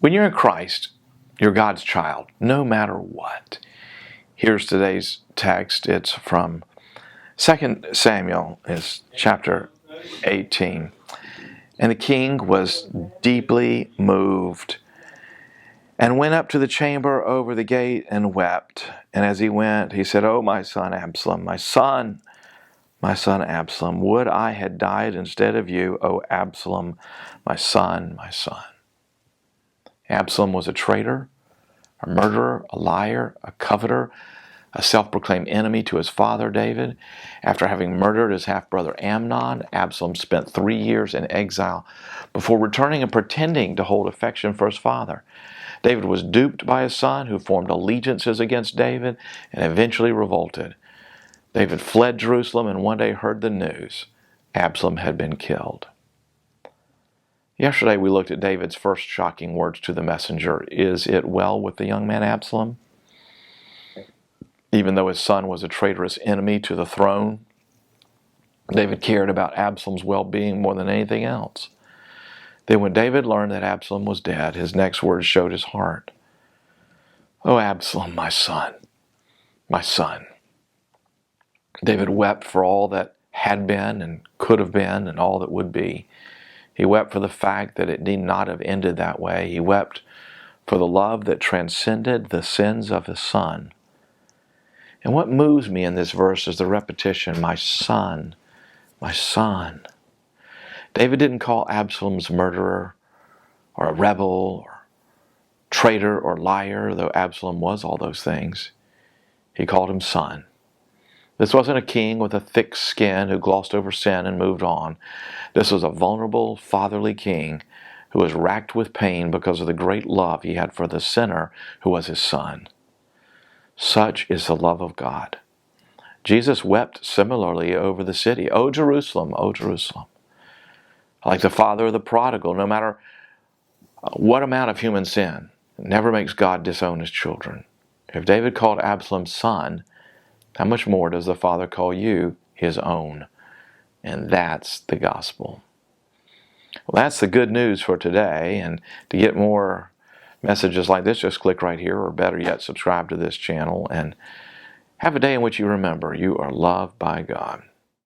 When you're in Christ, you're God's child, no matter what. Here's today's text. It's from 2 Samuel, it's chapter 18. And the king was deeply moved and went up to the chamber over the gate and wept. And as he went, he said, "Oh, my son Absalom, my son Absalom, would I had died instead of you, O Absalom, my son, my son." Absalom was a traitor, a murderer, a liar, a coveter, a self-proclaimed enemy to his father David. After having murdered his half-brother Amnon, Absalom spent 3 years in exile before returning and pretending to hold affection for his father. David was duped by his son, who formed allegiances against David and eventually revolted. David fled Jerusalem and one day heard the news: Absalom had been killed. Yesterday we looked at David's first shocking words to the messenger: "Is it well with the young man Absalom?" Even though his son was a traitorous enemy to the throne, David cared about Absalom's well-being more than anything else. Then when David learned that Absalom was dead, his next words showed his heart. "Oh, Absalom, my son, my son." David wept for all that had been and could have been and all that would be. He wept for the fact that it need not have ended that way. He wept for the love that transcended the sins of his son. And what moves me in this verse is the repetition, "my son, my son." David didn't call Absalom's murderer or a rebel or traitor or liar, though Absalom was all those things. He called him son. This wasn't a king with a thick skin who glossed over sin and moved on. This was a vulnerable, fatherly king who was racked with pain because of the great love he had for the sinner who was his son. Such is the love of God. Jesus wept similarly over the city. "O Jerusalem, O Jerusalem." Like the father of the prodigal, no matter what amount of human sin, it never makes God disown his children. If David called Absalom son, how much more does the Father call you his own? And that's the gospel. Well, that's the good news for today. And to get more messages like this, just click right here, or better yet, subscribe to this channel and have a day in which you remember you are loved by God.